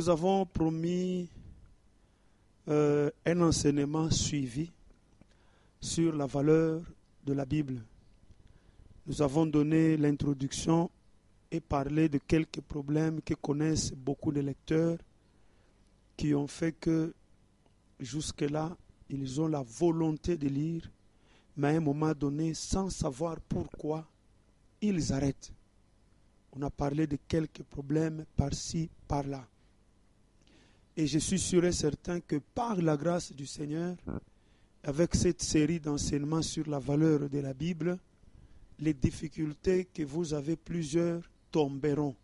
Nous avons promis un enseignement suivi sur la valeur de la Bible. Nous avons donné l'introduction et parlé de quelques problèmes que connaissent beaucoup de lecteurs qui ont fait que jusque-là, ils ont la volonté de lire, mais à un moment donné, sans savoir pourquoi, ils arrêtent. On a parlé de quelques problèmes par-ci, par-là. Et je suis sûr et certain que par la grâce du Seigneur, avec cette série d'enseignements sur la valeur de la Bible, les difficultés que vous avez plusieurs tomberont.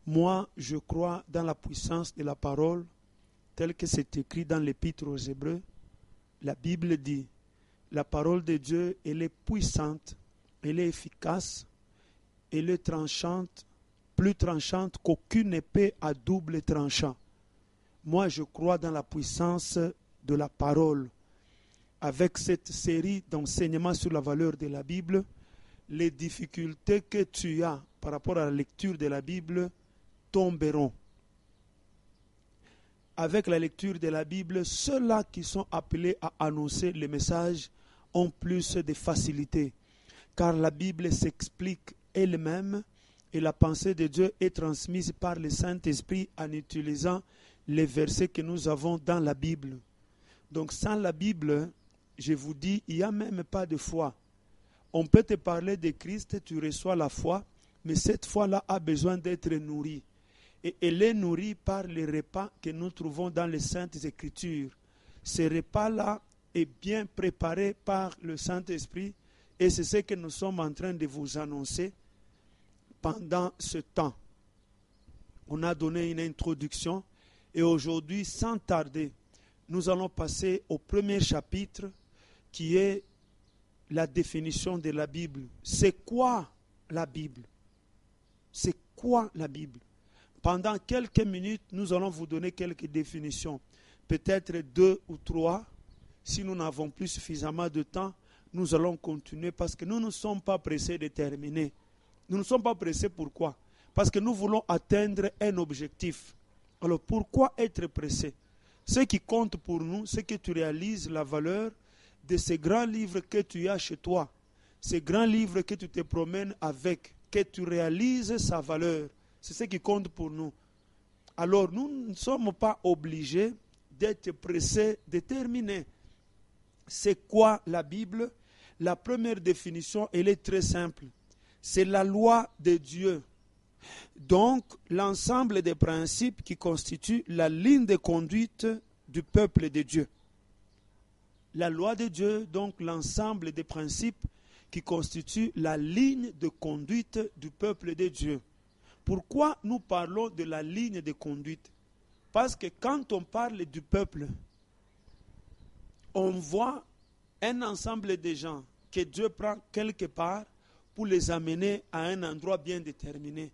Moi, je crois dans la puissance de la parole, telle que c'est écrit dans l'Épître aux Hébreux. La Bible dit, la parole de Dieu, elle est puissante, elle est efficace, elle est tranchante, plus tranchante qu'aucune épée à double tranchant. Moi, je crois dans la puissance de la parole. Avec cette série d'enseignements sur la valeur de la Bible, les difficultés que tu as par rapport à la lecture de la Bible tomberont. Avec la lecture de la Bible, ceux-là qui sont appelés à annoncer le message ont plus de facilité, car la Bible s'explique elle-même et la pensée de Dieu est transmise par le Saint-Esprit en utilisant les versets que nous avons dans la Bible. Donc sans la Bible, je vous dis, il n'y a même pas de foi. On peut te parler de Christ, tu reçois la foi, mais cette foi-là a besoin d'être nourrie. Et elle est nourrie par les repas que nous trouvons dans les Saintes Écritures. Ce repas-là est bien préparé par le Saint-Esprit et c'est ce que nous sommes en train de vous annoncer pendant ce temps. On a donné une introduction et aujourd'hui, sans tarder, nous allons passer au premier chapitre qui est la définition de la Bible. C'est quoi la Bible? C'est quoi la Bible? Pendant quelques minutes, nous allons vous donner quelques définitions. Peut-être 2 ou 3. Si nous n'avons plus suffisamment de temps, nous allons continuer parce que nous ne sommes pas pressés de terminer. Nous ne sommes pas pressés, pourquoi? Parce que nous voulons atteindre un objectif. Alors pourquoi être pressé? Ce qui compte pour nous, c'est que tu réalises la valeur de ces grands livres que tu as chez toi. Ces grands livres que tu te promènes avec, que tu réalises sa valeur. C'est ce qui compte pour nous. Alors nous ne sommes pas obligés d'être pressés de terminer. C'est quoi la Bible? La première définition, elle est très simple. C'est la loi de Dieu. Donc, l'ensemble des principes qui constituent la ligne de conduite du peuple de Dieu. La loi de Dieu, donc l'ensemble des principes qui constituent la ligne de conduite du peuple de Dieu. Pourquoi nous parlons de la ligne de conduite? Parce que quand on parle du peuple, on voit un ensemble de gens que Dieu prend quelque part pour les amener à un endroit bien déterminé.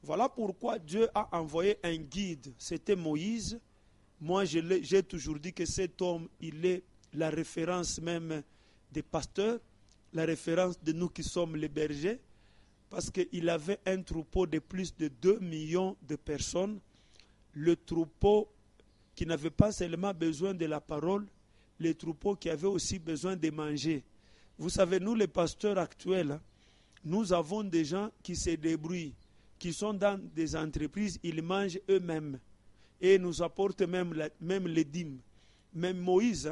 Voilà pourquoi Dieu a envoyé un guide, c'était Moïse. Moi, j'ai toujours dit que cet homme, il est la référence même des pasteurs, la référence de nous qui sommes les bergers, parce qu'il avait un troupeau de plus de 2 millions de personnes, le troupeau qui n'avait pas seulement besoin de la parole, les troupeaux qui avaient aussi besoin de manger. Vous savez, nous les pasteurs actuels, nous avons des gens qui se débrouillent, qui sont dans des entreprises, ils mangent eux-mêmes et nous apportent même les dîmes. Même Moïse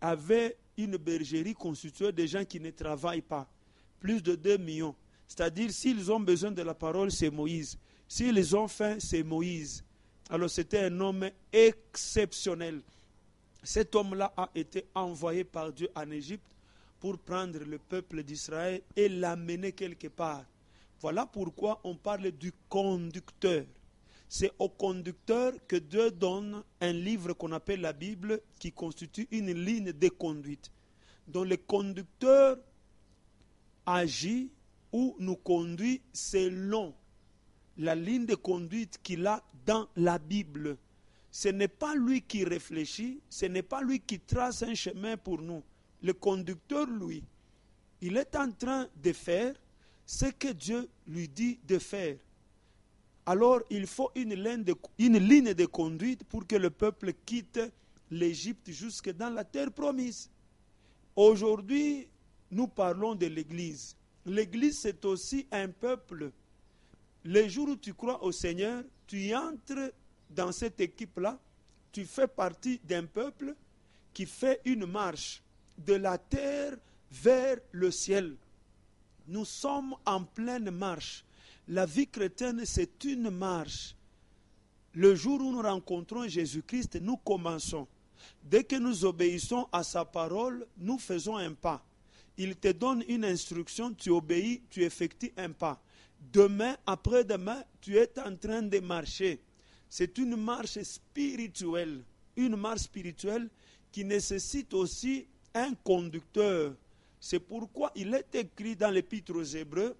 avait une bergerie constituée de gens qui ne travaillent pas, plus de 2 millions. C'est-à-dire, s'ils ont besoin de la parole, c'est Moïse. S'ils ont faim, c'est Moïse. Alors, c'était un homme exceptionnel. Cet homme-là a été envoyé par Dieu en Égypte pour prendre le peuple d'Israël et l'amener quelque part. Voilà pourquoi on parle du conducteur. C'est au conducteur que Dieu donne un livre qu'on appelle la Bible qui constitue une ligne de conduite. Donc le conducteur agit ou nous conduit selon la ligne de conduite qu'il a dans la Bible. Ce n'est pas lui qui réfléchit, ce n'est pas lui qui trace un chemin pour nous. Le conducteur, lui, il est en train de faire ce que Dieu lui dit de faire. alors il faut une ligne de conduite pour que le peuple quitte l'Égypte jusque dans la terre promise. Aujourd'hui, nous parlons de l'Église. L'Église, c'est aussi un peuple. Le jour où tu crois au Seigneur, tu entres dans cette équipe-là, tu fais partie d'un peuple qui fait une marche de la terre vers le ciel. Nous sommes en pleine marche. La vie chrétienne, c'est une marche. Le jour où nous rencontrons Jésus-Christ, nous commençons. Dès que nous obéissons à sa parole, nous faisons un pas. Il te donne une instruction, tu obéis, tu effectues un pas. Demain, après-demain, tu es en train de marcher. C'est une marche spirituelle. Une marche spirituelle qui nécessite aussi un conducteur. C'est pourquoi il est écrit dans l'Épître aux Hébreux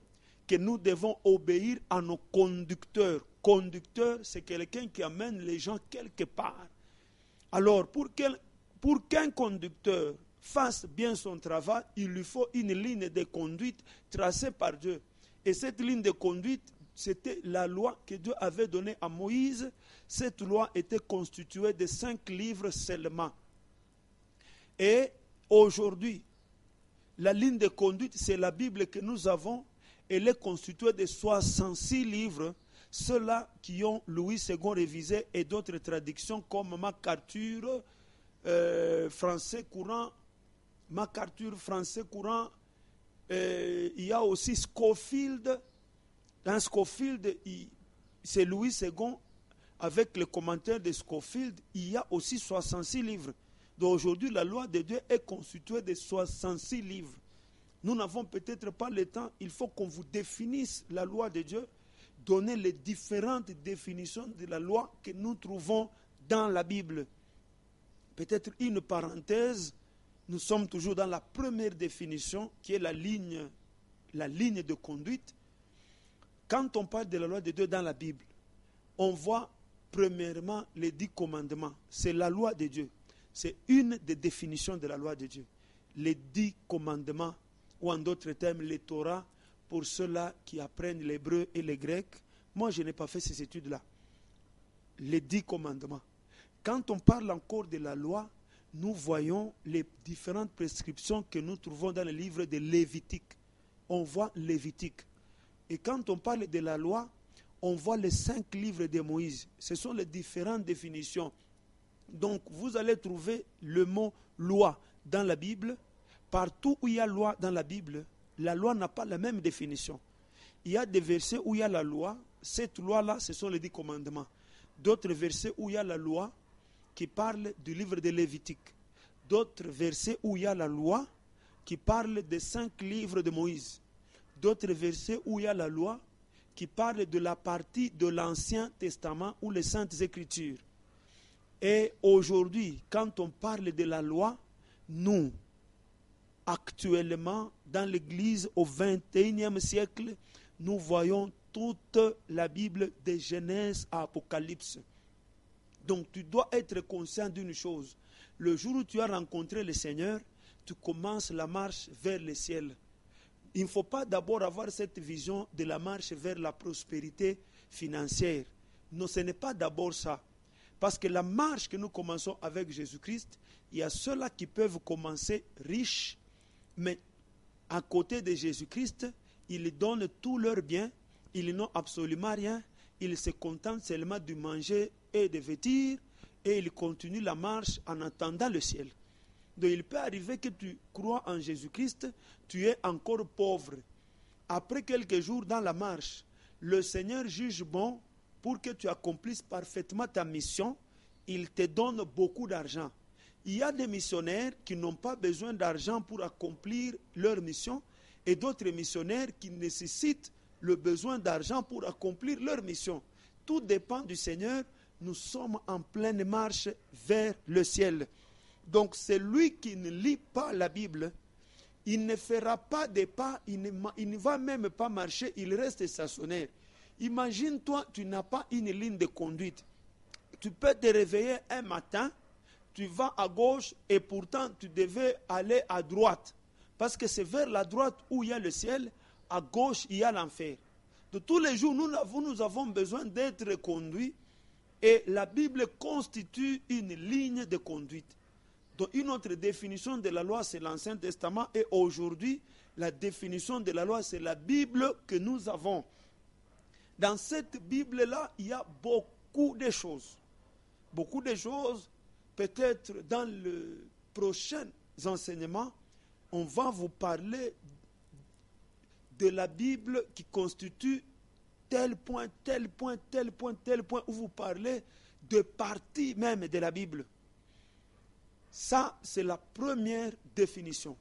que nous devons obéir à nos conducteurs. Conducteur, c'est quelqu'un qui amène les gens quelque part. Alors, pour qu'un conducteur fasse bien son travail, il lui faut une ligne de conduite tracée par Dieu. Et cette ligne de conduite, c'était la loi que Dieu avait donnée à Moïse. Cette loi était constituée de 5 livres seulement. Et aujourd'hui, la ligne de conduite, c'est la Bible que nous avons. Elle est constituée de 66 livres. Ceux-là qui ont Louis II révisé et d'autres traductions comme MacArthur, français courant, il y a aussi Scofield. Dans Scofield, c'est Louis II, avec le commentaire de Scofield, il y a aussi 66 livres. Donc aujourd'hui, la loi de Dieu est constituée de 66 livres. Nous n'avons peut-être pas le temps, il faut qu'on vous définisse la loi de Dieu, donner les différentes définitions de la loi que nous trouvons dans la Bible. Peut-être une parenthèse, nous sommes toujours dans la première définition qui est la ligne de conduite. Quand on parle de la loi de Dieu dans la Bible, on voit premièrement les 10 commandements. C'est la loi de Dieu. C'est une des définitions de la loi de Dieu. Les 10 commandements, ou en d'autres termes, les Torah, pour ceux-là qui apprennent l'hébreu et le grec. Moi, je n'ai pas fait ces études-là. Les 10 commandements. Quand on parle encore de la loi, nous voyons les différentes prescriptions que nous trouvons dans le livre de Lévitique. On voit Lévitique. Et quand on parle de la loi, on voit les 5 livres de Moïse. Ce sont les différentes définitions. Donc, vous allez trouver le mot loi dans la Bible. Partout où il y a loi dans la Bible, la loi n'a pas la même définition. Il y a des versets où il y a la loi. Cette loi-là, ce sont les 10 commandements. D'autres versets où il y a la loi qui parle du livre de Lévitique. D'autres versets où il y a la loi qui parle des 5 livres de Moïse. D'autres versets où il y a la loi qui parle de la partie de l'Ancien Testament ou les Saintes Écritures. Et aujourd'hui, quand on parle de la loi, nous, actuellement, dans l'Église au XXIe siècle, nous voyons toute la Bible de Genèse à Apocalypse. Donc tu dois être conscient d'une chose. Le jour où tu as rencontré le Seigneur, tu commences la marche vers le ciel. Il ne faut pas d'abord avoir cette vision de la marche vers la prospérité financière. Non, ce n'est pas d'abord ça. Parce que la marche que nous commençons avec Jésus-Christ, il y a ceux-là qui peuvent commencer riches, mais à côté de Jésus-Christ, ils donnent tous leurs biens, ils n'ont absolument rien, ils se contentent seulement de manger et de vêtir, et ils continuent la marche en attendant le ciel. Donc il peut arriver que tu crois en Jésus-Christ, tu es encore pauvre. Après quelques jours dans la marche, le Seigneur juge bon pour que tu accomplisses parfaitement ta mission, il te donne beaucoup d'argent. Il y a des missionnaires qui n'ont pas besoin d'argent pour accomplir leur mission et d'autres missionnaires qui nécessitent le besoin d'argent pour accomplir leur mission. Tout dépend du Seigneur. Nous sommes en pleine marche vers le ciel. Donc celui qui ne lit pas la Bible, il ne fera pas de pas, il ne va même pas marcher, il reste stationnaire. Imagine-toi, tu n'as pas une ligne de conduite. Tu peux te réveiller un matin, tu vas à gauche et pourtant tu devais aller à droite. Parce que c'est vers la droite où il y a le ciel, à gauche il y a l'enfer. De tous les jours, nous avons besoin d'être conduits et la Bible constitue une ligne de conduite. Donc une autre définition de la loi, c'est l'Ancien Testament et aujourd'hui, la définition de la loi, c'est la Bible que nous avons. Dans cette Bible-là, il y a beaucoup de choses. Beaucoup de choses, peut-être dans le prochain enseignement, on va vous parler de la Bible qui constitue tel point, tel point, tel point, tel point, où vous parlez de parties même de la Bible. Ça, c'est la première définition.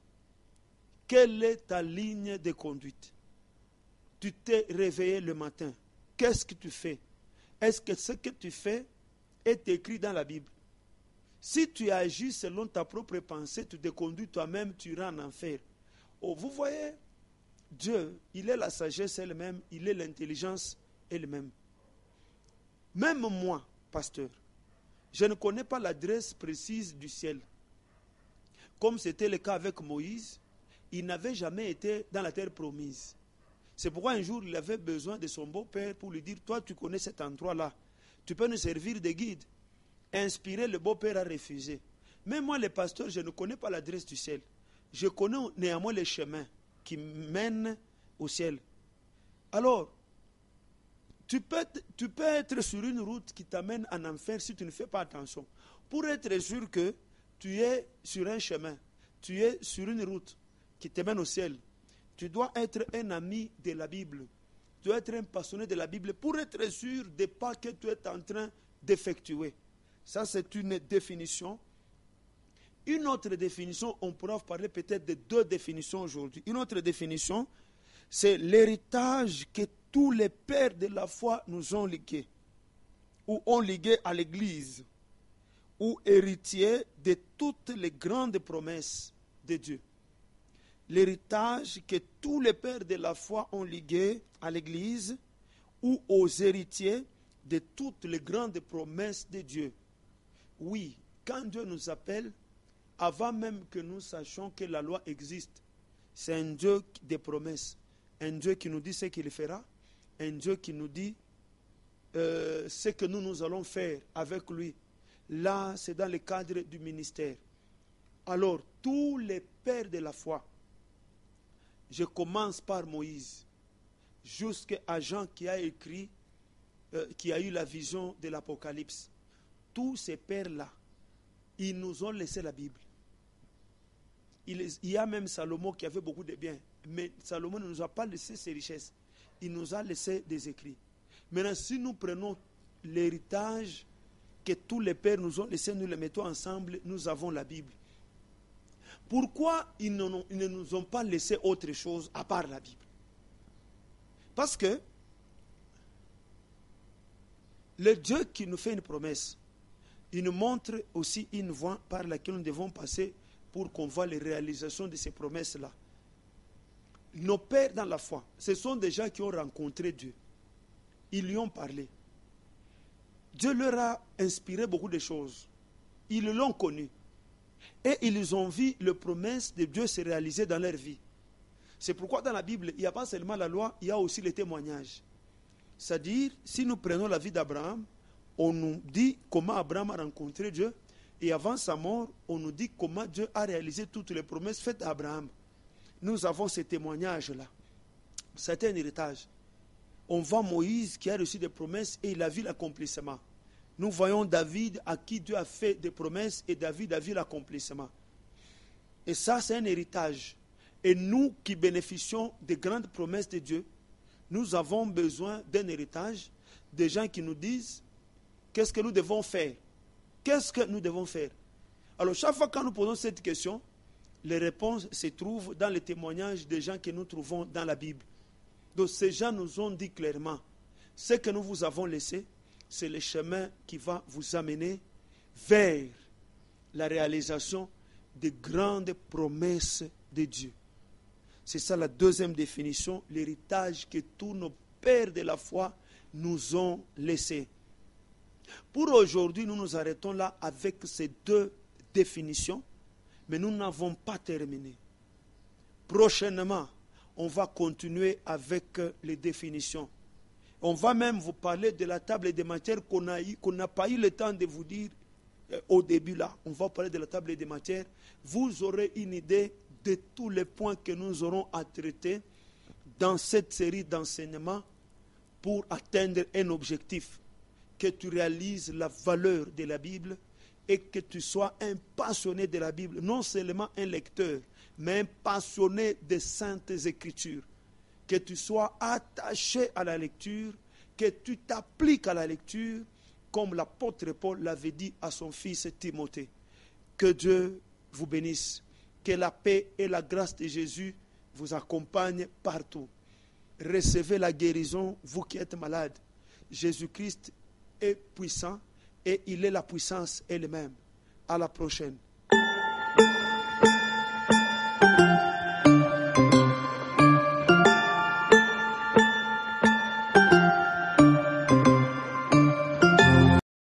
Quelle est ta ligne de conduite? Tu t'es réveillé le matin. Qu'est-ce que tu fais? Est-ce que ce que tu fais est écrit dans la Bible? Si tu agis selon ta propre pensée, tu te conduis toi-même, tu iras en enfer. Oh, vous voyez, Dieu, il est la sagesse elle-même, il est l'intelligence elle-même. Même moi, pasteur, je ne connais pas l'adresse précise du ciel. Comme c'était le cas avec Moïse, il n'avait jamais été dans la terre promise. C'est pourquoi un jour, il avait besoin de son beau-père pour lui dire, toi, tu connais cet endroit-là, tu peux nous servir de guide. Inspiré, le beau-père a refusé. Mais moi, le pasteur, je ne connais pas l'adresse du ciel. Je connais néanmoins les chemins qui mènent au ciel. Alors, tu peux être sur une route qui t'amène en enfer si tu ne fais pas attention. Pour être sûr que tu es sur un chemin, tu es sur une route qui te mène au ciel, tu dois être un ami de la Bible. Tu dois être un passionné de la Bible pour être sûr des pas que tu es en train d'effectuer. Ça, c'est une définition. Une autre définition, on pourra parler peut-être de deux définitions aujourd'hui. Une autre définition, c'est l'héritage que tous les pères de la foi nous ont légué, ou ont légué à l'Église, ou héritiers de toutes les grandes promesses de Dieu. L'héritage que tous les pères de la foi ont légué à l'Église, ou aux héritiers de toutes les grandes promesses de Dieu. Oui, quand Dieu nous appelle, avant même que nous sachions que la loi existe, c'est un Dieu des promesses, un Dieu qui nous dit ce qu'il fera, un Dieu qui nous dit ce que nous allons faire avec lui. Là, c'est dans le cadre du ministère. Alors, tous les pères de la foi, je commence par Moïse, jusqu'à Jean qui a écrit, qui a eu la vision de l'Apocalypse. Tous ces pères-là, ils nous ont laissé la Bible. Il y a même Salomon qui avait beaucoup de biens, mais Salomon ne nous a pas laissé ses richesses. Il nous a laissé des écrits. Maintenant, si nous prenons l'héritage que tous les pères nous ont laissé, nous les mettons ensemble, nous avons la Bible. Pourquoi ils ne nous ont pas laissé autre chose à part la Bible? Parce que le Dieu qui nous fait une promesse, il nous montre aussi une voie par laquelle nous devons passer pour qu'on voit les réalisations de ces promesses-là. Nos pères dans la foi, ce sont des gens qui ont rencontré Dieu. Ils lui ont parlé. Dieu leur a inspiré beaucoup de choses. Ils l'ont connu. Et ils ont vu les promesses de Dieu se réaliser dans leur vie. C'est pourquoi dans la Bible, il n'y a pas seulement la loi, il y a aussi les témoignages. C'est-à-dire, si nous prenons la vie d'Abraham, on nous dit comment Abraham a rencontré Dieu. Et avant sa mort, on nous dit comment Dieu a réalisé toutes les promesses faites à Abraham. Nous avons ces témoignages-là. C'est un héritage. On voit Moïse qui a reçu des promesses et il a vu l'accomplissement. Nous voyons David à qui Dieu a fait des promesses et David a vu l'accomplissement. Et ça, c'est un héritage. Et nous qui bénéficions des grandes promesses de Dieu, nous avons besoin d'un héritage, des gens qui nous disent qu'est-ce que nous devons faire. Qu'est-ce que nous devons faire? Alors, chaque fois que nous posons cette question, les réponses se trouvent dans les témoignages des gens que nous trouvons dans la Bible. Donc, ces gens nous ont dit clairement, ce que nous vous avons laissé, c'est le chemin qui va vous amener vers la réalisation des grandes promesses de Dieu. C'est ça la deuxième définition, l'héritage que tous nos pères de la foi nous ont laissé. Pour aujourd'hui, nous nous arrêtons là avec ces deux définitions, mais nous n'avons pas terminé. Prochainement, on va continuer avec les définitions. On va même vous parler de la table des matières qu'on n'a pas eu le temps de vous dire au début là. On va parler de la table des matières. Vous aurez une idée de tous les points que nous aurons à traiter dans cette série d'enseignements pour atteindre un objectif, que tu réalises la valeur de la Bible et que tu sois un passionné de la Bible, non seulement un lecteur, mais un passionné des Saintes Écritures, que tu sois attaché à la lecture, que tu t'appliques à la lecture, comme l'apôtre Paul l'avait dit à son fils Timothée. Que Dieu vous bénisse, que la paix et la grâce de Jésus vous accompagnent partout. Recevez la guérison, vous qui êtes malades. Jésus-Christ est puissant et il est la puissance elle-même. À la prochaine.